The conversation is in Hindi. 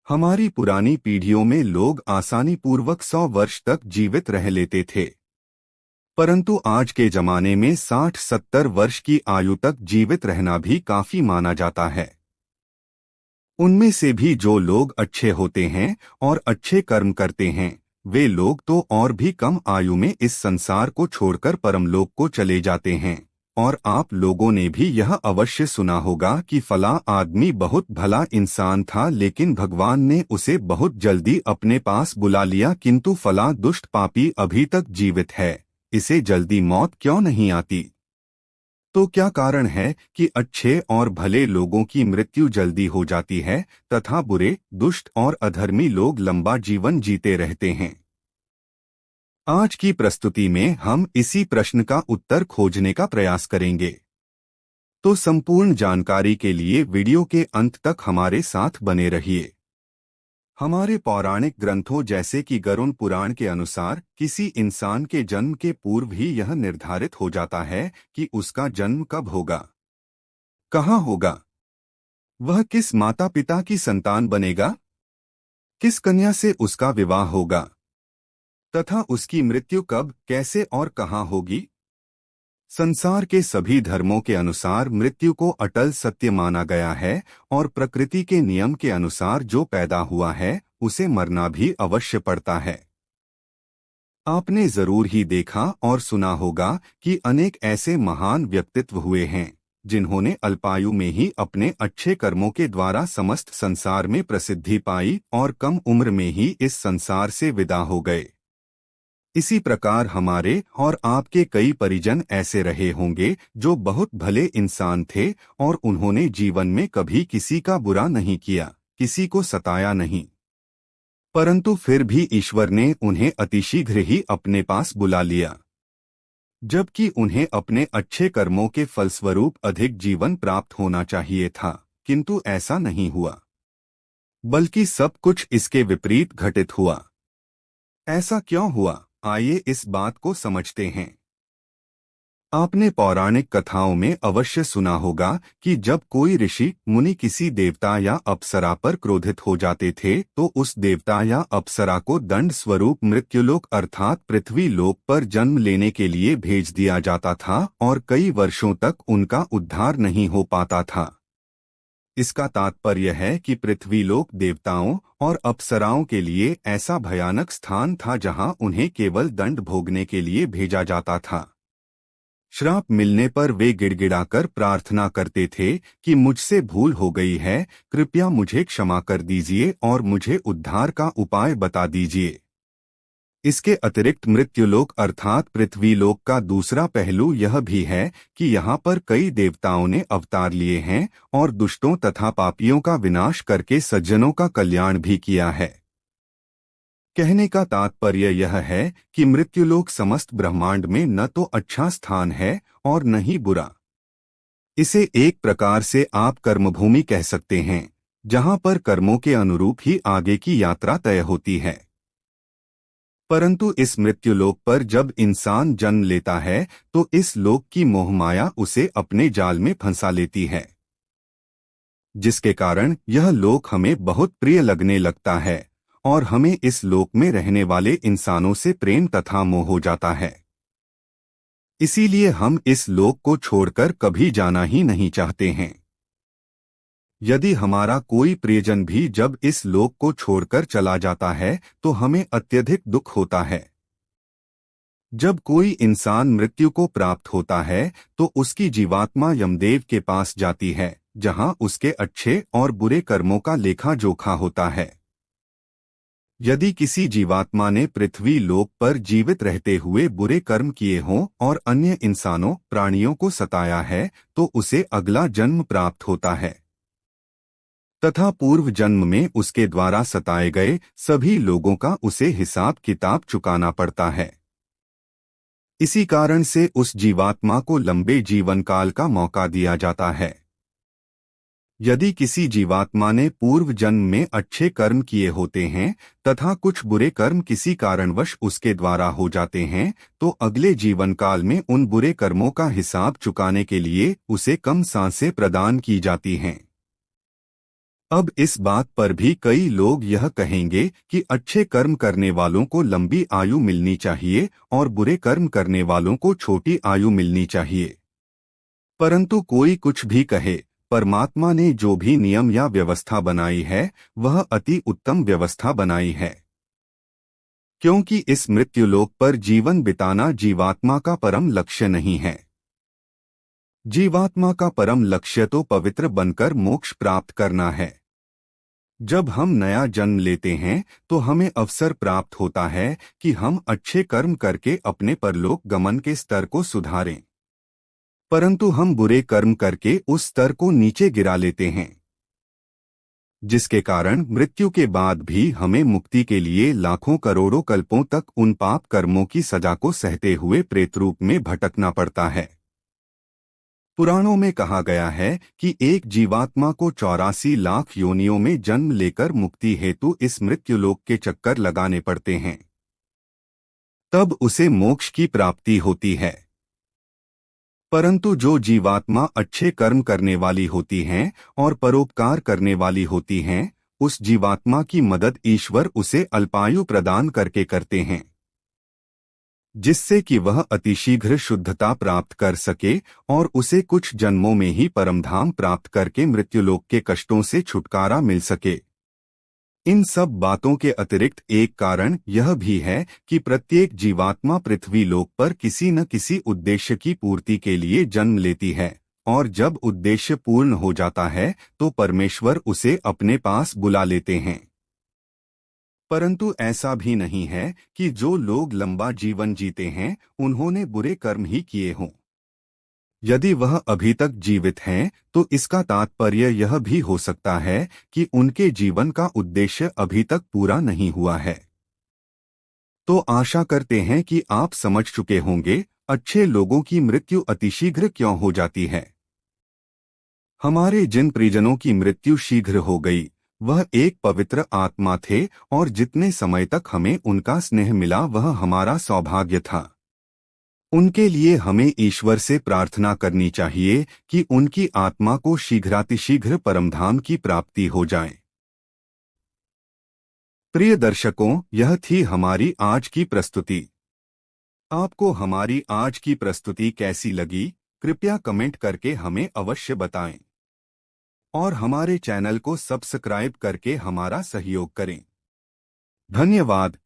हमारी पुरानी पीढ़ियों में लोग आसानी पूर्वक 100 वर्ष तक जीवित रह लेते थे। परंतु आज के जमाने में 60-70 वर्ष की आयु तक जीवित रहना भी काफी माना जाता है। उनमें से भी जो लोग अच्छे होते हैं और अच्छे कर्म करते हैं, वे लोग तो और भी कम आयु में इस संसार को छोड़कर परमलोक को चले जाते हैं। और आप लोगों ने भी यह अवश्य सुना होगा कि फला आदमी बहुत भला इंसान था, लेकिन भगवान ने उसे बहुत जल्दी अपने पास बुला लिया, किंतु फला दुष्ट पापी अभी तक जीवित है, इसे जल्दी मौत क्यों नहीं आती? तो क्या कारण है कि अच्छे और भले लोगों की मृत्यु जल्दी हो जाती है तथा बुरे, दुष्ट और अधर्मी लोग लंबा जीवन जीते रहते हैं? आज की प्रस्तुति में हम इसी प्रश्न का उत्तर खोजने का प्रयास करेंगे। तो संपूर्ण जानकारी के लिए वीडियो के अंत तक हमारे साथ बने रहिए। हमारे पौराणिक ग्रंथों जैसे कि गरुड़ पुराण के अनुसार किसी इंसान के जन्म के पूर्व ही यह निर्धारित हो जाता है कि उसका जन्म कब होगा, कहाँ होगा, वह किस माता पिता की संतान बनेगा, किस कन्या से उसका विवाह होगा तथा उसकी मृत्यु कब, कैसे और कहाँ होगी। संसार के सभी धर्मों के अनुसार मृत्यु को अटल सत्य माना गया है और प्रकृति के नियम के अनुसार जो पैदा हुआ है उसे मरना भी अवश्य पड़ता है। आपने जरूर ही देखा और सुना होगा कि अनेक ऐसे महान व्यक्तित्व हुए हैं जिन्होंने अल्पायु में ही अपने अच्छे कर्मों के द्वारा समस्त संसार में प्रसिद्धि पाई और कम उम्र में ही इस संसार से विदा हो गए। इसी प्रकार हमारे और आपके कई परिजन ऐसे रहे होंगे जो बहुत भले इंसान थे और उन्होंने जीवन में कभी किसी का बुरा नहीं किया, किसी को सताया नहीं, परंतु फिर भी ईश्वर ने उन्हें अतिशीघ्र ही अपने पास बुला लिया, जबकि उन्हें अपने अच्छे कर्मों के फलस्वरूप अधिक जीवन प्राप्त होना चाहिए था, किंतु ऐसा नहीं हुआ, बल्कि सब कुछ इसके विपरीत घटित हुआ। ऐसा क्यों हुआ, आइए इस बात को समझते हैं। आपने पौराणिक कथाओं में अवश्य सुना होगा कि जब कोई ऋषि मुनि किसी देवता या अप्सरा पर क्रोधित हो जाते थे तो उस देवता या अप्सरा को दंड स्वरूप मृत्युलोक अर्थात पृथ्वी लोक पर जन्म लेने के लिए भेज दिया जाता था और कई वर्षों तक उनका उद्धार नहीं हो पाता था। इसका तात्पर्य है कि पृथ्वीलोक देवताओं और अप्सराओं के लिए ऐसा भयानक स्थान था जहां उन्हें केवल दंड भोगने के लिए भेजा जाता था। श्राप मिलने पर वे गिड़गिड़ाकर प्रार्थना करते थे कि मुझसे भूल हो गई है, कृपया मुझे क्षमा कर दीजिए और मुझे उद्धार का उपाय बता दीजिए। इसके अतिरिक्त मृत्युलोक अर्थात पृथ्वीलोक का दूसरा पहलू यह भी है कि यहाँ पर कई देवताओं ने अवतार लिए हैं और दुष्टों तथा पापियों का विनाश करके सज्जनों का कल्याण भी किया है। कहने का तात्पर्य यह है कि मृत्युलोक समस्त ब्रह्मांड में न तो अच्छा स्थान है और न ही बुरा। इसे एक प्रकार से आप कर्मभूमि कह सकते हैं, जहाँ पर कर्मों के अनुरूप ही आगे की यात्रा तय होती है। परंतु इस मृत्युलोक पर जब इंसान जन्म लेता है तो इस लोक की मोहमाया उसे अपने जाल में फंसा लेती है, जिसके कारण यह लोक हमें बहुत प्रिय लगने लगता है और हमें इस लोक में रहने वाले इंसानों से प्रेम तथा मोह हो जाता है। इसीलिए हम इस लोक को छोड़कर कभी जाना ही नहीं चाहते हैं। यदि हमारा कोई प्रियजन भी जब इस लोक को छोड़कर चला जाता है तो हमें अत्यधिक दुख होता है। जब कोई इंसान मृत्यु को प्राप्त होता है तो उसकी जीवात्मा यमदेव के पास जाती है, जहां उसके अच्छे और बुरे कर्मों का लेखा जोखा होता है। यदि किसी जीवात्मा ने पृथ्वी लोक पर जीवित रहते हुए बुरे कर्म किए हों और अन्य इंसानों प्राणियों को सताया है तो उसे अगला जन्म प्राप्त होता है तथा पूर्व जन्म में उसके द्वारा सताए गए सभी लोगों का उसे हिसाब किताब चुकाना पड़ता है। इसी कारण से उस जीवात्मा को लंबे जीवन काल का मौका दिया जाता है। यदि किसी जीवात्मा ने पूर्व जन्म में अच्छे कर्म किए होते हैं तथा कुछ बुरे कर्म किसी कारणवश उसके द्वारा हो जाते हैं तो अगले जीवन काल में उन बुरे कर्मों का हिसाब चुकाने के लिए उसे कम सांसें प्रदान की जाती हैं। अब इस बात पर भी कई लोग यह कहेंगे कि अच्छे कर्म करने वालों को लंबी आयु मिलनी चाहिए और बुरे कर्म करने वालों को छोटी आयु मिलनी चाहिए। परंतु कोई कुछ भी कहे, परमात्मा ने जो भी नियम या व्यवस्था बनाई है वह अति उत्तम व्यवस्था बनाई है, क्योंकि इस मृत्युलोक पर जीवन बिताना जीवात्मा का परम लक्ष्य नहीं है। जीवात्मा का परम लक्ष्य तो पवित्र बनकर मोक्ष प्राप्त करना है। जब हम नया जन्म लेते हैं तो हमें अवसर प्राप्त होता है कि हम अच्छे कर्म करके अपने परलोक गमन के स्तर को सुधारें, परंतु हम बुरे कर्म करके उस स्तर को नीचे गिरा लेते हैं, जिसके कारण मृत्यु के बाद भी हमें मुक्ति के लिए लाखों करोड़ों कल्पों तक उन पाप कर्मों की सजा को सहते हुए प्रेत रूप में भटकना पड़ता है। पुराणों में कहा गया है कि एक जीवात्मा को 84 लाख योनियों में जन्म लेकर मुक्ति हेतु इस मृत्युलोक के चक्कर लगाने पड़ते हैं, तब उसे मोक्ष की प्राप्ति होती है। परंतु जो जीवात्मा अच्छे कर्म करने वाली होती हैं और परोपकार करने वाली होती हैं, उस जीवात्मा की मदद ईश्वर उसे अल्पायु प्रदान करके करते हैं, जिससे कि वह अतिशीघ्र शुद्धता प्राप्त कर सके और उसे कुछ जन्मों में ही परमधाम प्राप्त करके मृत्युलोक के कष्टों से छुटकारा मिल सके। इन सब बातों के अतिरिक्त एक कारण यह भी है कि प्रत्येक जीवात्मा पृथ्वी लोक पर किसी न किसी उद्देश्य की पूर्ति के लिए जन्म लेती है, और जब उद्देश्य पूर्ण हो जाता है तो परमेश्वर उसे अपने पास बुला लेते हैं। परंतु ऐसा भी नहीं है कि जो लोग लंबा जीवन जीते हैं उन्होंने बुरे कर्म ही किए हों। यदि वह अभी तक जीवित हैं तो इसका तात्पर्य यह भी हो सकता है कि उनके जीवन का उद्देश्य अभी तक पूरा नहीं हुआ है। तो आशा करते हैं कि आप समझ चुके होंगे अच्छे लोगों की मृत्यु अतिशीघ्र क्यों हो जाती है। हमारे जिन परिजनों की मृत्यु शीघ्र हो गई वह एक पवित्र आत्मा थे और जितने समय तक हमें उनका स्नेह मिला वह हमारा सौभाग्य था। उनके लिए हमें ईश्वर से प्रार्थना करनी चाहिए कि उनकी आत्मा को शीघ्रातिशीघ्र परमधाम की प्राप्ति हो जाए। प्रिय दर्शकों, यह थी हमारी आज की प्रस्तुति। आपको हमारी आज की प्रस्तुति कैसी लगी कृपया कमेंट करके हमें अवश्य बताएं और हमारे चैनल को सब्सक्राइब करके हमारा सहयोग करें। धन्यवाद।